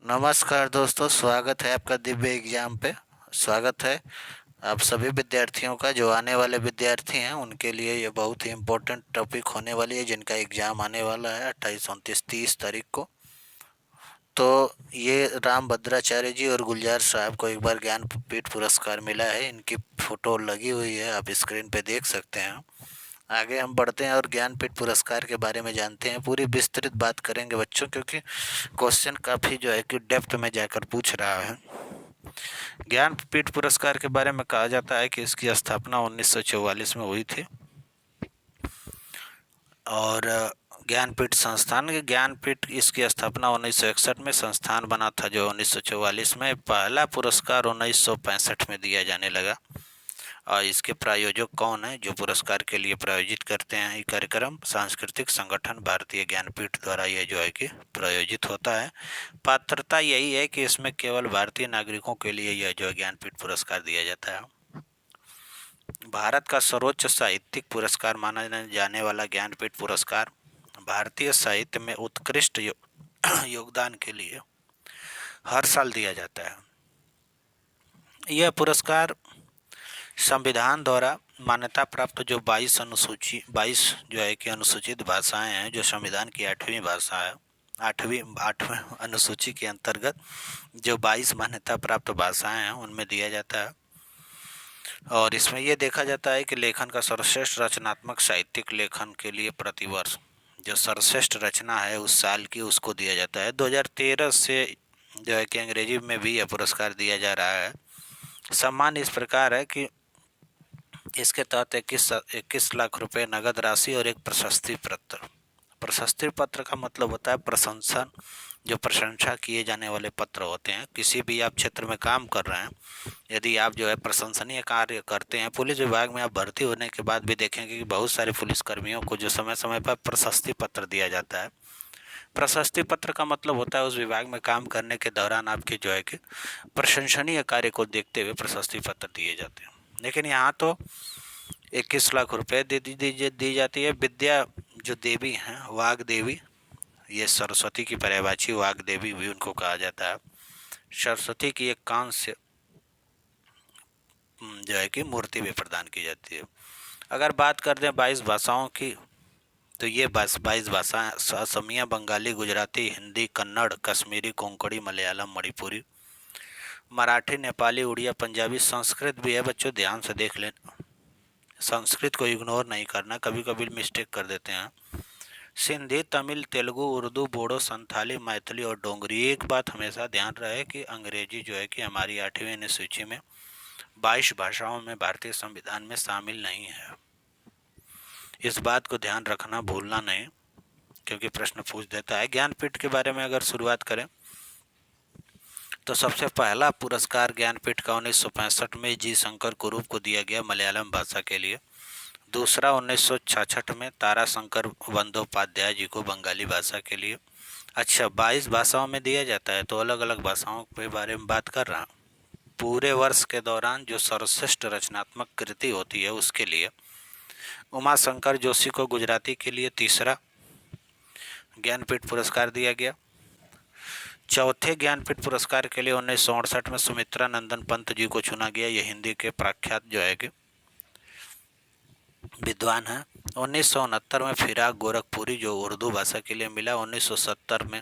नमस्कार दोस्तों, स्वागत है आपका दिव्य एग्जाम पे। स्वागत है आप सभी विद्यार्थियों का। जो आने वाले विद्यार्थी हैं उनके लिए ये बहुत ही इम्पोर्टेंट टॉपिक होने वाली है, जिनका एग्ज़ाम आने वाला है 28, 29, 30 तारीख को। तो ये राम भद्राचार्य जी और गुलजार साहब को एक बार ज्ञानपीठ पुरस्कार मिला है। इनकी फ़ोटो लगी हुई है, आप स्क्रीन पे देख सकते हैं। आगे हम बढ़ते हैं और ज्ञानपीठ पुरस्कार के बारे में जानते हैं। पूरी विस्तृत बात करेंगे बच्चों, क्योंकि क्वेश्चन काफ़ी जो है कि डेप्थ में जाकर पूछ रहा है। ज्ञानपीठ पुरस्कार के बारे में कहा जाता है कि इसकी स्थापना 1944 में हुई थी। और ज्ञानपीठ इसकी स्थापना 1961 में संस्थान बना था, जो 1944 में। पहला पुरस्कार 1965 में दिया जाने लगा। और इसके प्रायोजक कौन है जो पुरस्कार के लिए प्रायोजित करते हैं? ये कार्यक्रम सांस्कृतिक संगठन भारतीय ज्ञानपीठ द्वारा ये जो है कि प्रायोजित होता है। पात्रता यही है कि इसमें केवल भारतीय नागरिकों के लिए यह जो ज्ञानपीठ पुरस्कार दिया जाता है। भारत का सर्वोच्च साहित्यिक पुरस्कार माना जाने वाला ज्ञानपीठ पुरस्कार भारतीय साहित्य में उत्कृष्ट योगदान के लिए हर साल दिया जाता है। यह पुरस्कार संविधान द्वारा मान्यता प्राप्त जो 22 जो है कि अनुसूचित भाषाएं हैं, जो संविधान की 8वीं भाषा है, 8वीं अनुसूची के अंतर्गत जो 22 मान्यता प्राप्त भाषाएं हैं उनमें दिया जाता है। और इसमें यह देखा जाता है कि लेखन का सर्वश्रेष्ठ रचनात्मक साहित्यिक लेखन के लिए प्रतिवर्ष जो सर्वश्रेष्ठ रचना है उस साल की, उसको दिया जाता है। 2013 से जो है कि अंग्रेजी में भी यह पुरस्कार दिया जा रहा है। सम्मान इस प्रकार है कि इसके तहत 21 लाख रुपए नगद राशि और एक प्रशस्ति पत्र। प्रशस्ति पत्र का मतलब होता है प्रशंसा, जो प्रशंसा किए जाने वाले पत्र होते हैं। किसी भी आप क्षेत्र में काम कर रहे हैं, यदि आप जो है प्रशंसनीय कार्य करते हैं, पुलिस विभाग में आप भर्ती होने के बाद भी देखेंगे कि बहुत सारे पुलिसकर्मियों को जो समय समय पर प्रशस्ति पत्र दिया जाता है। प्रशस्ति पत्र का मतलब होता है उस विभाग में काम करने के दौरान आपके जो है कि प्रशंसनीय कार्य को देखते हुए प्रशस्ति पत्र दिए जाते हैं। लेकिन यहाँ तो 21 लाख रुपए दी जाती है। विद्या जो देवी हैं, वाग देवी, ये सरस्वती की पर्यायवाची वाग देवी भी उनको कहा जाता है। सरस्वती की एक कांस्य जो है कि मूर्ति भी प्रदान की जाती है। अगर बात कर दें 22 भाषाओं की, तो ये 22 भाषाएँ असमिया, बंगाली, गुजराती, हिंदी, कन्नड़, कश्मीरी, कोंकणी, मलयालम, मणिपुरी, मराठी, नेपाली, उड़िया, पंजाबी, संस्कृत भी है। बच्चों ध्यान से देख लें, संस्कृत को इग्नोर नहीं करना, कभी कभी मिस्टेक कर देते हैं। सिंधी, तमिल, तेलुगु, उर्दू, बोडो, संथाली, मैथिली और डोंगरी। एक बात हमेशा ध्यान रहे कि अंग्रेजी जो है कि हमारी 8वीं अनुसूची में 22 भाषाओं में भारतीय संविधान में शामिल नहीं है। इस बात को ध्यान रखना, भूलना नहीं, क्योंकि प्रश्न पूछ देता है। ज्ञानपीठ के बारे में अगर शुरुआत करें तो सबसे पहला पुरस्कार ज्ञानपीठ का 1965 में जी शंकर कुरूप को दिया गया, मलयालम भाषा के लिए। दूसरा 1966 में तारा शंकर बंदोपाध्याय जी को, बंगाली भाषा के लिए। अच्छा, 22 भाषाओं में दिया जाता है, तो अलग अलग भाषाओं के बारे में बात कर रहा हूँ। पूरे वर्ष के दौरान जो सर्वश्रेष्ठ रचनात्मक कृति होती है उसके लिए उमा शंकर जोशी को गुजराती के लिए तीसरा ज्ञानपीठ पुरस्कार दिया गया। चौथे ज्ञानपीठ पुरस्कार के लिए 1968 में सुमित्रा नंदन पंत जी को चुना गया। ये हिंदी के प्रख्यात जो है कि विद्वान हैं। 1969 में फिराक गोरखपुरी जो उर्दू भाषा के लिए मिला। 1970 में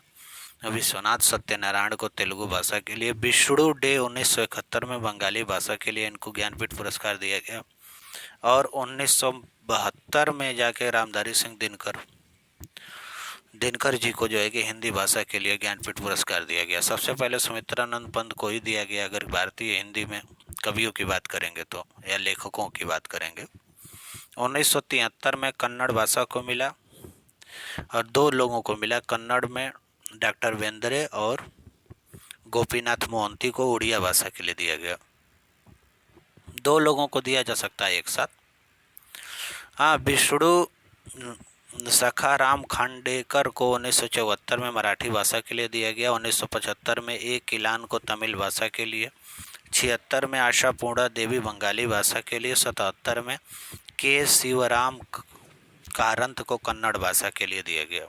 विश्वनाथ सत्यनारायण को तेलुगु भाषा के लिए। विष्णु डे 1971 में बंगाली भाषा के लिए इनको ज्ञानपीठ पुरस्कार दिया गया। और 1972 में जाके रामधारी सिंह दिनकर जी को जो है कि हिंदी भाषा के लिए ज्ञानपीठ पुरस्कार दिया गया। सबसे पहले सुमित्रानंद पंत को ही दिया गया, अगर भारतीय हिंदी में कवियों की बात करेंगे तो, या लेखकों की बात करेंगे। 1973 में कन्नड़ भाषा को मिला और 2 लोगों को मिला। कन्नड़ में डॉक्टर वेंद्रे और गोपीनाथ मोहंती को उड़िया भाषा के लिए दिया गया। 2 लोगों को दिया जा सकता है एक साथ। हाँ, विष्णु सखाराम खांडेकर को 1974 में मराठी भाषा के लिए दिया गया। 1975 में ए किलान को तमिल भाषा के लिए। 76 में आशा पूर्णा देवी बंगाली भाषा के लिए। 77 में के शिवराम कारंत को कन्नड़ भाषा के लिए दिया गया।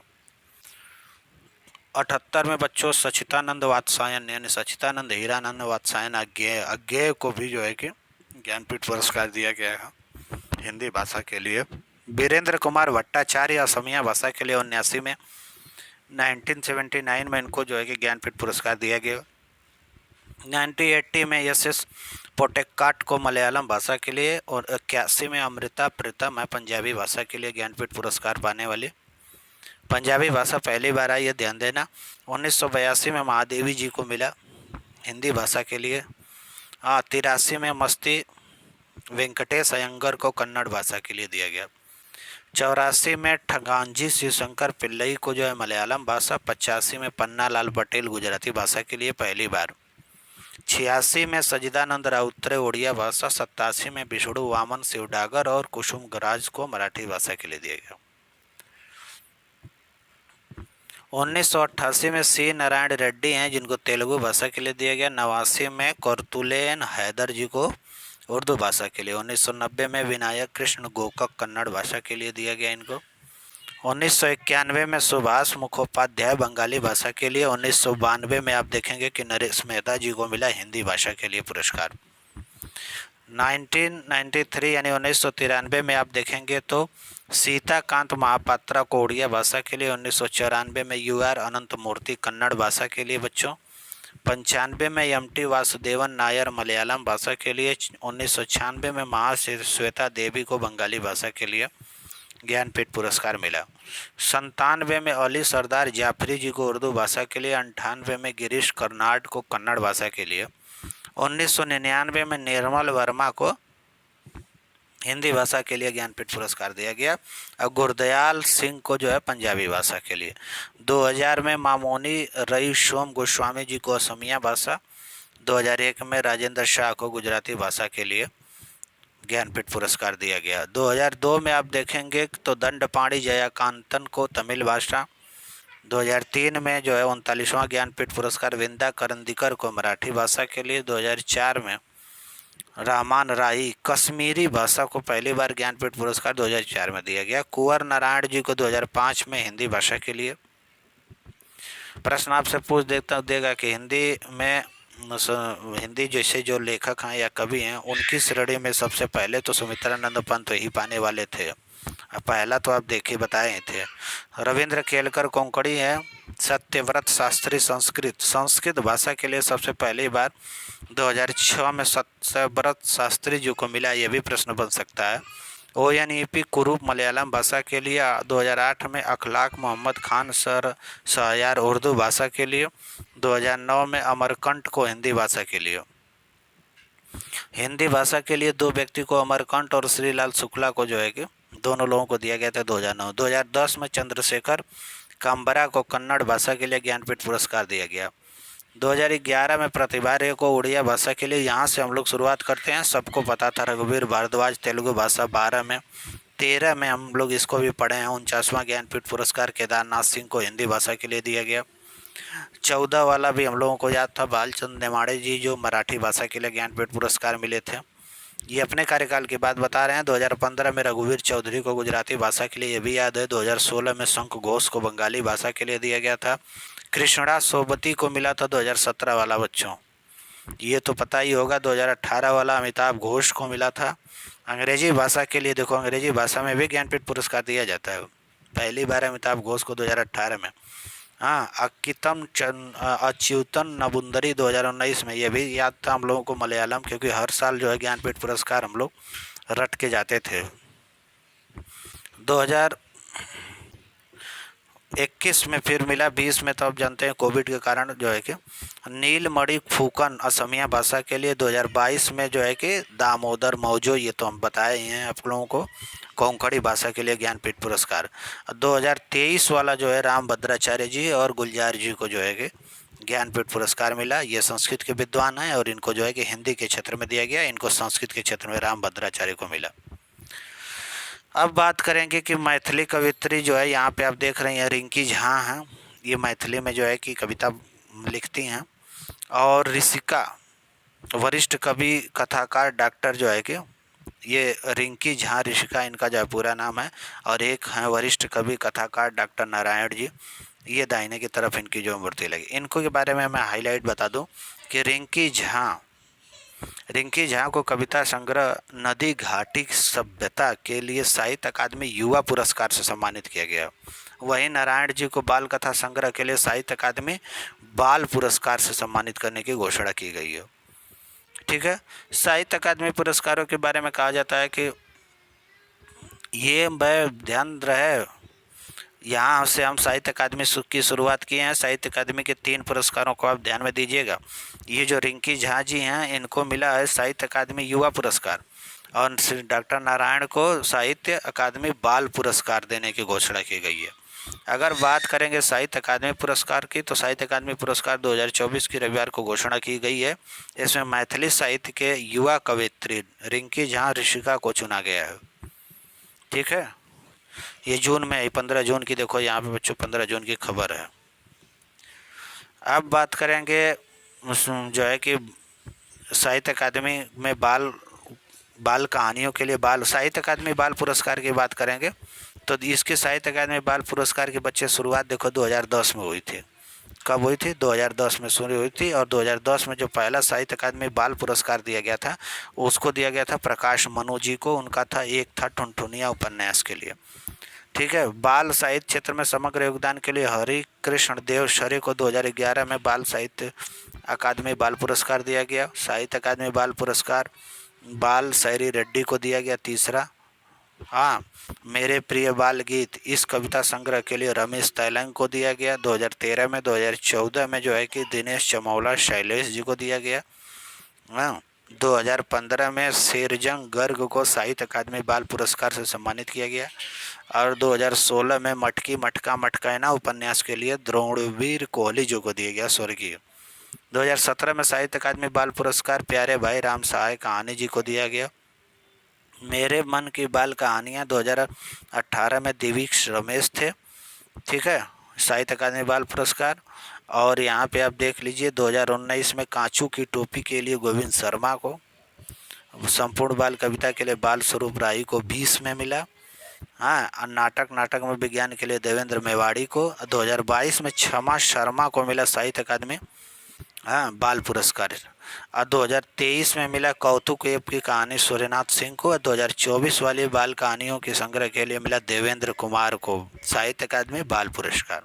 78 में बच्चों सच्चिदानंद वात्स्यायन यानी सच्चिदानंद हीरानंद वात्स्यायन अज्ञेय को भी जो है कि ज्ञानपीठ पुरस्कार दिया गया है हिंदी भाषा के लिए। वीरेंद्र कुमार भट्टाचार्य असमिया भाषा के लिए 79 में 1979 में इनको जो है कि ज्ञानपीठ पुरस्कार दिया गया। 1980 में एस पोटेक्काट को मलयालम भाषा के लिए और 81 में अमृता प्रीतम है पंजाबी भाषा के लिए ज्ञानपीठ पुरस्कार पाने वाली। पंजाबी भाषा पहली बार आई, ये ध्यान देना। 1982 में महादेवी जी को मिला हिंदी भाषा के लिए। 83 में मस्ती वेंकटेश अयंगर को कन्नड़ भाषा के लिए दिया गया। 84 में ठगांजी शिवशंकर पिल्लई को जो है मलयालम भाषा। 85 में पन्ना लाल पटेल गुजराती भाषा के लिए पहली बार। 86 में सजिदानंद राउतरे उड़िया भाषा। 87 में विष्णु वामन शिवडागर और कुसुम गराज को मराठी भाषा के लिए दिया गया। 1988 में सी नारायण रेड्डी हैं जिनको तेलुगु भाषा के लिए दिया गया। 89 में कर्तुलेन हैदर जी को उर्दू भाषा के लिए। 1990 में विनायक कृष्ण गोकक कन्नड़ भाषा के लिए दिया गया इनको। 1991 में सुभाष मुखोपाध्याय बंगाली भाषा के लिए। 1992 में आप देखेंगे कि नरेश मेहता जी को मिला हिंदी भाषा के लिए पुरस्कार। 1993 यानी 1993 में आप देखेंगे तो सीताकांत महापात्रा को उड़िया भाषा के लिए। 1994 में UR अनंत मूर्ति कन्नड़ भाषा के लिए बच्चों। 95 में MT वासुदेवन नायर मलयालम भाषा के लिए। 1996 में महाश्वेता देवी को बंगाली भाषा के लिए ज्ञानपीठ पुरस्कार मिला। 97 में अली सरदार जाफरी जी को उर्दू भाषा के लिए। 98 में गिरीश कर्नाड को कन्नड़ भाषा के लिए। 1999 में निर्मल वर्मा को हिंदी भाषा के लिए ज्ञानपीठ पुरस्कार दिया गया और गुरदयाल सिंह को जो है पंजाबी भाषा के लिए। 2000 में मामोनी रई सोम गोस्वामी जी को असमिया भाषा। 2001 में राजेंद्र शाह को गुजराती भाषा के लिए ज्ञानपीठ पुरस्कार दिया गया। 2002 में आप देखेंगे तो दंडपाणी जयाकांतन को तमिल भाषा। 2003 में जो है 39वां ज्ञानपीठ पुरस्कार विंदा करंदीकर को मराठी भाषा के लिए। 2004 में रामान राई कश्मीरी भाषा को पहली बार ज्ञानपीठ पुरस्कार 2004 में दिया गया। कुंवर नारायण जी को 2005 में हिंदी भाषा के लिए। प्रश्न आपसे पूछ देगा कि हिंदी जैसे जो लेखक हैं या कवि हैं उनकी श्रेणी में सबसे पहले तो सुमित्रानंद पंत ही पाने वाले थे। पहला तो आप देखिए बताए थे। रविंद्र केलकर कोंकणी है। सत्यव्रत शास्त्री संस्कृत भाषा के लिए सबसे पहली बार 2006 में सत्यव्रत शास्त्री जी को मिला, यह भी प्रश्न बन सकता है। ONEP कुरूप मलयालम भाषा के लिए। 2008 में अखलाक मोहम्मद खान सर शहयार उर्दू भाषा के लिए। 2009 में अमरकंट को हिंदी भाषा के लिए। हिंदी भाषा के लिए दो व्यक्ति को अमरकंट और श्रीलाल शुक्ला को जो है कि दोनों लोगों को दिया गया था 2009। 2010 में चंद्रशेखर काम्बरा को कन्नड़ भाषा के लिए ज्ञानपीठ पुरस्कार दिया गया। 2011 में प्रतिभा रे को उड़िया भाषा के लिए। यहाँ से हम लोग शुरुआत करते हैं। सबको पता था रघुवीर भारद्वाज तेलुगु भाषा 12 में। 13 में हम लोग इसको भी पढ़े हैं 49वां ज्ञानपीठ पुरस्कार केदारनाथ सिंह को हिंदी भाषा के लिए दिया गया। 14 वाला भी हम लोगों को याद था बालचंद नेमाड़े जी जो मराठी भाषा के लिए ज्ञानपीठ पुरस्कार मिले थे। ये अपने कार्यकाल की बात बता रहे हैं। 2015 में रघुवीर चौधरी को गुजराती भाषा के लिए, ये भी याद है। 2016 में शंख घोष को बंगाली भाषा के लिए दिया गया था। कृष्णा सोबती को मिला था 2017 वाला बच्चों, ये तो पता ही होगा। 2018 वाला अमिताभ घोष को मिला था अंग्रेजी भाषा के लिए। देखो अंग्रेजी भाषा में भी ज्ञानपीठ पुरस्कार दिया जाता है, पहली बार अमिताभ घोष को 2018 में। हाँ, अच्युतन नबुंदरी 2019 में, ये भी याद था हम लोगों को मलयालम, क्योंकि हर साल जो है ज्ञानपीठ पुरस्कार हम लोग रट के जाते थे। 2021 में फिर मिला। 20 में तो आप जानते हैं कोविड के कारण जो है कि नीलमणि फूकन असमिया भाषा के लिए। 2022 में जो है कि दामोदर मौजो, ये तो हम बताए ही हैं आप लोगों को, कोंकणी भाषा के लिए ज्ञानपीठ पुरस्कार। 2023 वाला जो है राम भद्राचार्य जी और गुलजार जी को जो है कि ज्ञानपीठ पुरस्कार मिला। ये संस्कृत के विद्वान हैं और इनको जो है कि हिंदी के क्षेत्र में दिया गया, इनको संस्कृत के क्षेत्र में राम भद्राचार्य को मिला। अब बात करेंगे कि मैथिली कवित्री जो है, यहाँ पे आप देख रहे हैं रिंकी झा हैं, ये मैथिली में जो है कि कविता लिखती हैं। और ऋषिका वरिष्ठ कवि कथाकार डॉक्टर जो है कि ये रिंकी झा ऋषिका इनका जो है पूरा नाम है। और एक हैं वरिष्ठ कवि कथाकार डॉक्टर नारायण जी। ये दाहिने की तरफ इनकी जो मूर्ति लगी। इनको के बारे में मैं हाईलाइट बता दूं कि रिंकी झा को कविता संग्रह नदी घाटी सभ्यता के लिए साहित्य अकादमी युवा पुरस्कार से सम्मानित किया गया। वहीं नारायण जी को बाल कथा संग्रह के लिए साहित्य अकादमी बाल पुरस्कार से सम्मानित करने की घोषणा की गई है। ठीक है, साहित्य अकादमी पुरस्कारों के बारे में कहा जाता है कि ये ध्यान रहे, यहाँ से हम साहित्य अकादमी की शुरुआत किए हैं। साहित्य अकादमी के 3 पुरस्कारों को आप ध्यान में दीजिएगा। ये जो रिंकी झा जी हैं, इनको मिला है साहित्य अकादमी युवा पुरस्कार, और डॉक्टर नारायण को साहित्य अकादमी बाल पुरस्कार देने की घोषणा की गई है। अगर बात करेंगे साहित्य अकादमी पुरस्कार की, तो साहित्य अकादमी पुरस्कार 2024 की रविवार को घोषणा की गई है। इसमें मैथिली साहित्य के युवा कवयित्री रिंकी झा ऋषिका को चुना गया है। ठीक है, ये जून में 15 जून की, देखो यहाँ पे बच्चों 15 जून की खबर है। अब बात करेंगे जो है कि साहित्य अकादमी में बाल कहानियों के लिए साहित्य अकादमी बाल पुरस्कार की बात करेंगे, तो इसके साहित्य अकादमी बाल पुरस्कार के बच्चे शुरुआत देखो 2010 में हुई थी। कब हुई थी? 2010 में शुरू हुई थी। और 2010 में जो पहला साहित्य अकादमी बाल पुरस्कार दिया गया था, उसको दिया गया था प्रकाश मनु जी को। उनका था एक था टुनटुनिया उपन्यास के लिए। ठीक है, बाल साहित्य क्षेत्र में समग्र योगदान के लिए हरि कृष्ण देव शरे को 2011 में बाल साहित्य अकादमी बाल पुरस्कार दिया गया। साहित्य अकादमी बाल पुरस्कार बाल सैरी रेड्डी को दिया गया, तीसरा। हाँ, मेरे प्रिय बाल गीत इस कविता संग्रह के लिए रमेश तैलंग को दिया गया 2013 में। 2014 में जो है कि दिनेश चमौला शैलेश जी को दिया गया। हाँ, 2015 में शेरजंग गर्ग को साहित्य अकादमी बाल पुरस्कार से सम्मानित किया गया। और 2016 में मटकी मटका मटकाना उपन्यास के लिए द्रोणवीर कोहली जी को दिया गया, स्वर्गीय। 2017 में साहित्य अकादमी बाल पुरस्कार प्यारे भाई राम सहाय कहानी जी को दिया गया। मेरे मन की बाल कहानियाँ 2018 में दिवीक्ष रमेश थे। ठीक है, साहित्य अकादमी बाल पुरस्कार। और यहाँ पे आप देख लीजिए 2019 में कांचू की टोपी के लिए गोविंद शर्मा को, संपूर्ण बाल कविता के लिए बाल स्वरूप राय को 20 में मिला। हाँ, नाटक में विज्ञान के लिए देवेंद्र मेवाड़ी को। 2022 में क्षमा शर्मा को मिला साहित्य अकादमी बाल पुरस्कार। और 2023 में मिला कौतुक एप की कहानी सूर्यनाथ सिंह को। 2024 वाली बाल कहानियों के संग्रह के लिए मिला देवेंद्र कुमार को साहित्य अकादमी बाल पुरस्कार।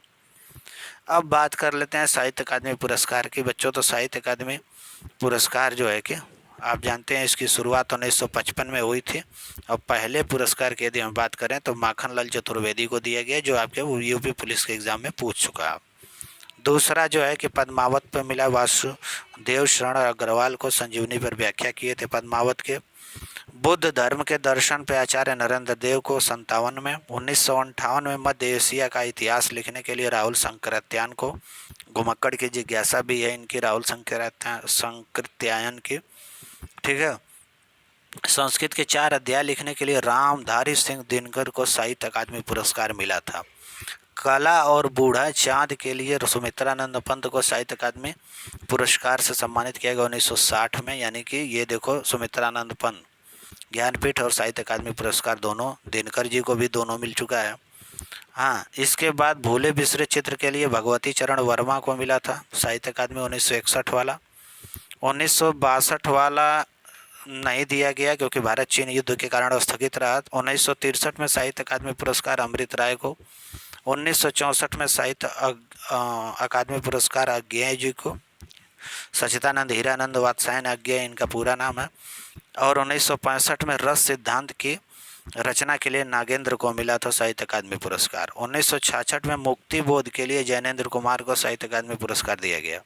अब बात कर लेते हैं साहित्य अकादमी पुरस्कार की बच्चों। तो साहित्य अकादमी पुरस्कार जो है कि आप जानते हैं इसकी शुरुआत 1955 में हुई थी। और पहले पुरस्कार की यदि हम बात करें तो माखनलाल चतुर्वेदी को दिया गया, जो आपके यूपी पुलिस के एग्जाम में पूछ चुका है। दूसरा जो है कि पद्मावत पर मिला वासुदेव शरण अग्रवाल को, संजीवनी पर व्याख्या किए थे पद्मावत के। बुद्ध धर्म के दर्शन पे आचार्य नरेंद्र देव को 57 में। 1958 में मध्य एशिया का इतिहास लिखने के लिए राहुल संकृत्यायन को, घुमक्कड़ की जिज्ञासा भी है इनकी राहुल संकृत्यायन की। ठीक है, संस्कृत के 4 अध्याय लिखने के लिए रामधारी सिंह दिनकर को साहित्य अकादमी पुरस्कार मिला था। कला और बूढ़ा चाँद के लिए सुमित्रानंद पंत को साहित्य अकादमी पुरस्कार से सम्मानित किया गया 1960 में। यानी कि ये देखो सुमित्रानंद पंत ज्ञानपीठ और साहित्य अकादमी पुरस्कार दोनों, दिनकर जी को भी दोनों मिल चुका है। हाँ, इसके बाद भूले बिसरे चित्र के लिए भगवती चरण वर्मा को मिला था साहित्य अकादमी 1961 वाला। 1962 वाला नहीं दिया गया क्योंकि भारत चीन युद्ध के कारण स्थगित रहा। 1963 में साहित्य अकादमी पुरस्कार अमृत राय को। 1964 में साहित्य अकादमी पुरस्कार अज्ञेय जी को, सचिदानंद हीरानंद वात्सायन अज्ञेय इनका पूरा नाम है। और 1965 में रस सिद्धांत की रचना के लिए नागेंद्र को मिला था साहित्य अकादमी पुरस्कार। 1966 में मुक्ति बोध के लिए जैनेन्द्र कुमार को साहित्य अकादमी पुरस्कार दिया गया।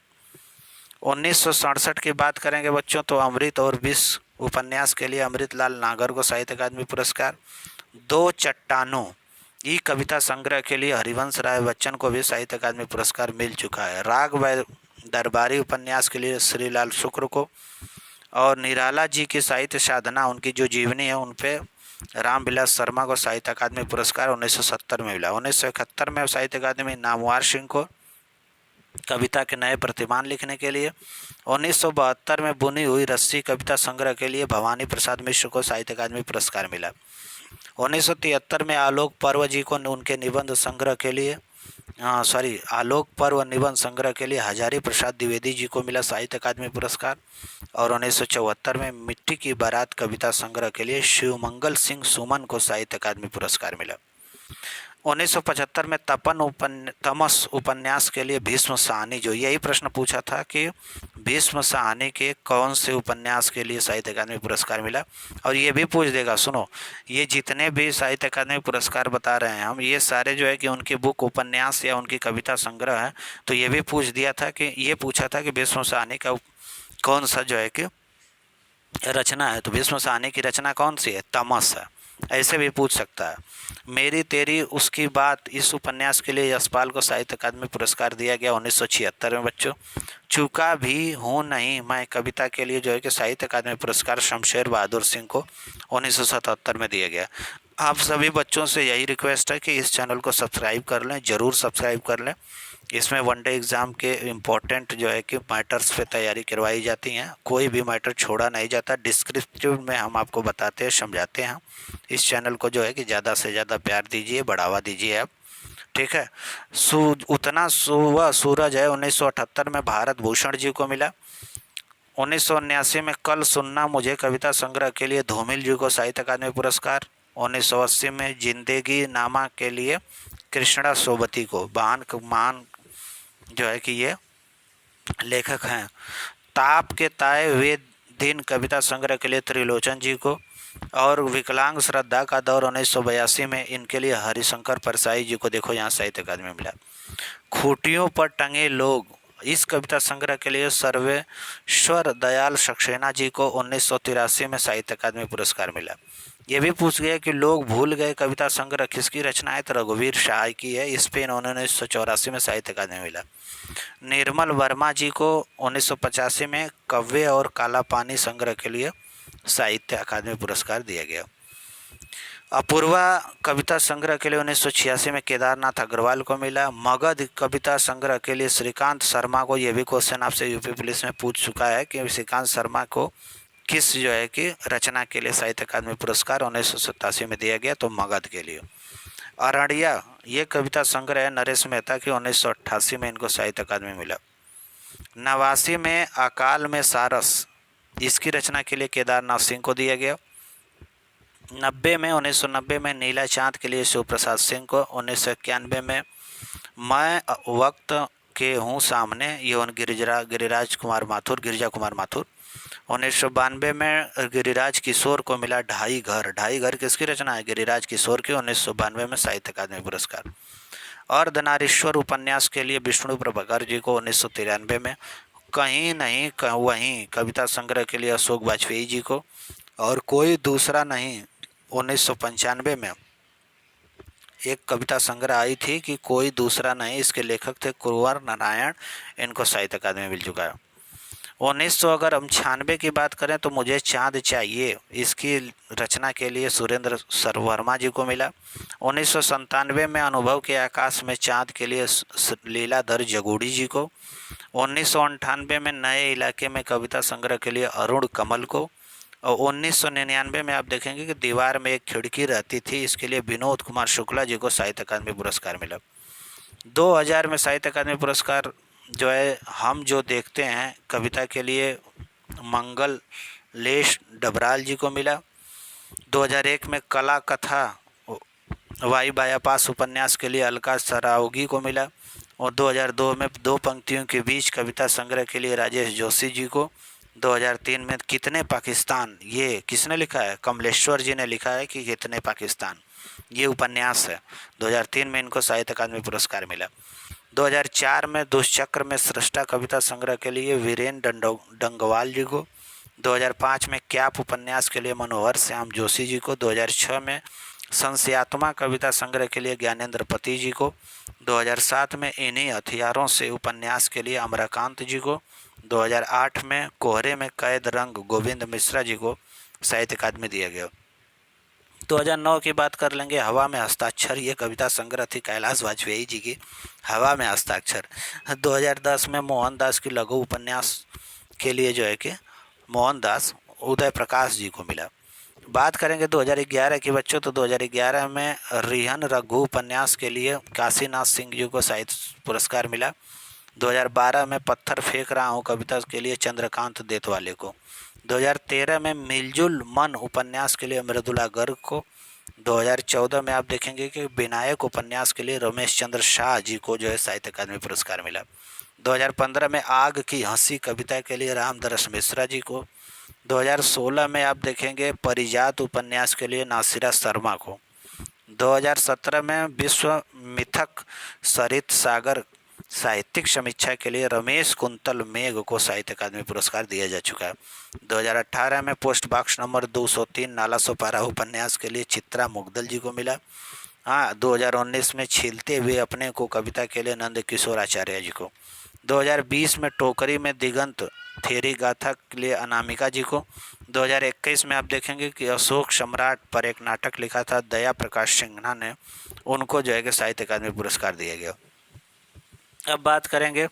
1967 की बात करेंगे बच्चों तो अमृत और विष उपन्यास के लिए अमृतलाल नागर को साहित्य अकादमी पुरस्कार। 2 चट्टानों ई कविता संग्रह के लिए हरिवंश राय बच्चन को भी साहित्य अकादमी पुरस्कार मिल चुका है। राग व दरबारी उपन्यास के लिए श्रीलाल शुक्र को। और निराला जी की साहित्य साधना, उनकी जो जीवनी है, उन पे रामविलास शर्मा को साहित्य अकादमी पुरस्कार 1970 में मिला। 1971 में साहित्य अकादमी नामवार सिंह को कविता के नए प्रतिमान लिखने के लिए। 1972 में बुनी हुई रस्सी कविता संग्रह के लिए भवानी प्रसाद मिश्र को साहित्य अकादमी पुरस्कार मिला। 1973 में आलोक पर्व जी को उनके निबंध संग्रह के लिए आलोक पर्व निबंध संग्रह के लिए हजारी प्रसाद द्विवेदी जी को मिला साहित्य अकादमी पुरस्कार। और 1974 में मिट्टी की बारात कविता संग्रह के लिए शिवमंगल सिंह सुमन को साहित्य अकादमी पुरस्कार मिला। 1975 में तमस उपन्यास के लिए भीष्म साहनी, जो यही प्रश्न पूछा था कि भीष्म साहनी के कौन से उपन्यास के लिए साहित्य अकादमी पुरस्कार मिला। और ये भी पूछ देगा, सुनो, ये जितने भी साहित्य अकादमी पुरस्कार बता रहे हैं हम, ये सारे जो है कि उनकी बुक उपन्यास या उनकी कविता संग्रह है। तो ये भी पूछ दिया था कि ये पूछा था कि भीष्म साहनी का कौन सा जो है कि रचना है, तो भीष्म साहनी की रचना कौन सी है, तमस है। ऐसे भी पूछ सकता है। मेरी तेरी उसकी बात, इस उपन्यास के लिए यशपाल को साहित्य अकादमी पुरस्कार दिया गया 1976 में बच्चों। चूका भी हूँ नहीं मैं कविता के लिए जो है कि साहित्य अकादमी पुरस्कार शमशेर बहादुर सिंह को 1977 में दिया गया। आप सभी बच्चों से यही रिक्वेस्ट है कि इस चैनल को सब्सक्राइब कर लें, ज़रूर सब्सक्राइब कर लें। इसमें वनडे एग्ज़ाम के इम्पोर्टेंट जो है कि मैटर्स पे तैयारी करवाई जाती हैं, कोई भी मैटर छोड़ा नहीं जाता। डिस्क्रिप्टिव में हम आपको बताते हैं, समझाते हैं। इस चैनल को जो है कि ज़्यादा से ज़्यादा प्यार दीजिए, बढ़ावा दीजिए आप, ठीक है। उतना सुबह सूरज है 1978 में भारत भूषण जी को मिला। 1979 में कल सुनना मुझे कविता संग्रह के लिए धूमिल जी को साहित्य अकादमी पुरस्कार। 1980 में जिंदगी नामा के लिए कृष्णा सोबती को, महान जो है कि ये लेखक हैं। ताप के ताए हुए दिन कविता संग्रह के लिए त्रिलोचन जी को। और विकलांग श्रद्धा का दौर 1982 में इनके लिए हरिशंकर परसाई जी को देखो यहाँ साहित्य अकादमी मिला। खूंटियों पर टंगे लोग, इस कविता संग्रह के लिए सर्वेश्वर दयाल सक्सेना जी को 1983 में साहित्य अकादमी पुरस्कार मिला। ये भी पूछ गया कि लोग भूल गए कविता संग्रह किसकी रचना है, तो रघुवीर शाह की है। इस पे 1984 में साहित्य अकादमी मिला। निर्मल वर्मा जी को 1985 में कव्य और काला पानी संग्रह के लिए साहित्य अकादमी पुरस्कार दिया गया। अपूर्वा कविता संग्रह के लिए 1986 में केदारनाथ अग्रवाल को मिला। मगध कविता संग्रह के लिए श्रीकांत शर्मा को, यह भी क्वेश्चन आपसे यूपी पुलिस में पूछ चुका है कि श्रीकांत शर्मा को किस जो है कि रचना के लिए साहित्य अकादमी पुरस्कार 1987 में दिया गया, तो मगध के लिए। अरण्या, ये कविता संग्रह है नरेश मेहता की, 1988 में इनको साहित्य अकादमी मिला। 89 में अकाल में सारस, इसकी रचना के लिए केदारनाथ सिंह को दिया गया। 1990 में नीला चांद के लिए शिव प्रसाद सिंह को। 1991 में मैं वक्त के हूँ सामने, ये गिरिराज कुमार माथुर, गिरिजा कुमार माथुर। 1992 में गिरिराज किशोर को मिला ढाई घर किसकी रचना है, गिरिराज किशोर की, 1992 में साहित्य अकादमी पुरस्कार। अर्धनारीश्वर उपन्यास के लिए विष्णु प्रभाकर जी को 1993 में। कहीं नहीं वहीं कविता संग्रह के लिए अशोक वाजपेयी जी को। और कोई दूसरा नहीं, 1995 में एक कविता संग्रह आई थी कि कोई दूसरा नहीं, इसके लेखक थे कुंवर नारायण, इनको साहित्य अकादमी मिल चुका है। 1996 की बात करें तो मुझे चाँद चाहिए, इसकी रचना के लिए सुरेंद्र सर्ववर्मा जी को मिला। 1997 में अनुभव के आकाश में चाँद के लिए लीलाधर जगूड़ी जी को। 1998 में नए इलाके में कविता संग्रह के लिए अरुण कमल को। और 1999 में आप देखेंगे कि दीवार में एक खिड़की रहती थी, इसके लिए विनोद कुमार शुक्ला जी को साहित्य अकादमी पुरस्कार मिला। 2000 में साहित्य अकादमी पुरस्कार जो है हम जो देखते हैं कविता के लिए मंगल लेश डबराल जी को मिला। 2001 में कला कथा वाई बायापास उपन्यास के लिए अलका सरावगी को मिला। और 2002 में दो पंक्तियों के बीच कविता संग्रह के लिए राजेश जोशी जी को। 2003 में कितने पाकिस्तान, ये किसने लिखा है, कमलेश्वर जी ने लिखा है कि कितने पाकिस्तान, ये उपन्यास है। 2003 में इनको साहित्य अकादमी पुरस्कार मिला। 2004 में दुष्चक्र में सृष्टा कविता संग्रह के लिए वीरेन डंगवाल जी को। 2005 में क्याप उपन्यास के लिए मनोहर श्याम जोशी जी को। 2006 में संशयात्मा कविता संग्रह के लिए ज्ञानेंद्र पति जी को। 2007 में इन्हीं हथियारों से उपन्यास के लिए अमराकांत जी को। 2008 में कोहरे में कैद रंग गोविंद मिश्रा जी को साहित्य अकादमी दिया गया। 2009 की बात कर लेंगे, हवा में हस्ताक्षर, ये कविता संग्रह थी कैलाश वाजपेयी जी की, हवा में हस्ताक्षर। 2010 में मोहनदास की लघु उपन्यास के लिए जो है कि मोहनदास उदय प्रकाश जी को मिला। बात करेंगे 2011 की बच्चों, तो 2011 में रिहन रघु उपन्यास के लिए काशीनाथ सिंह जी को साहित्य पुरस्कार मिला। 2012 में पत्थर फेंक रहा हूँ कविता के लिए चंद्रकांत देतवाले को। 2013 में मिलजुल मन उपन्यास के लिए मृदुला गर्ग को। 2014 में आप देखेंगे कि विनायक उपन्यास के लिए रमेश चंद्र शाह जी को जो है साहित्य अकादमी पुरस्कार मिला। 2015 में आग की हंसी कविता के लिए रामदरस मिश्रा जी को। 2016 में आप देखेंगे परिजात उपन्यास के लिए नासिरा शर्मा को। 2017 में विश्व मिथक सरित सागर साहित्यिक समीक्षा के लिए रमेश कुंतल मेघ को साहित्य अकादमी पुरस्कार दिया जा चुका है। 2018 में post box number 203 Nala Sopara उपन्यास के लिए चित्रा मुग्दल जी को मिला। हाँ, 2019 में छीलते हुए अपने को कविता के लिए नंद किशोर आचार्य जी को। 2020 में टोकरी में दिगंत थेरी गाथा के लिए अनामिका जी को। 2021 में आप देखेंगे कि अशोक सम्राट पर एक नाटक लिखा था दया प्रकाश सिन्हा ने, उनको जो है कि साहित्य अकादमी पुरस्कार दिया गया। अब बात करेंगे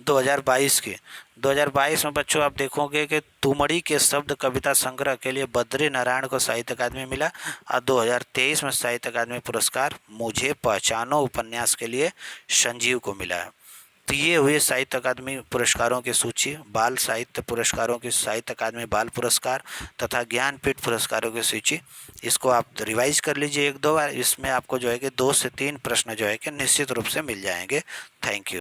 2022 की। 2022 में बच्चों आप देखोगे कि तुमड़ी के शब्द कविता संग्रह के लिए बद्री नारायण को साहित्य अकादमी मिला। और 2023 में साहित्य अकादमी पुरस्कार मुझे पहचानो उपन्यास के लिए संजीव को मिला है। तो ये हुए साहित्य अकादमी पुरस्कारों की सूची। बाल साहित्य पुरस्कारों की साहित्य अकादमी बाल पुरस्कार तथा ज्ञानपीठ पुरस्कारों की सूची, इसको आप रिवाइज कर लीजिए 1-2 बार। इसमें आपको जो है कि 2 से 3 प्रश्न जो है कि निश्चित रूप से मिल जाएंगे। Thank you.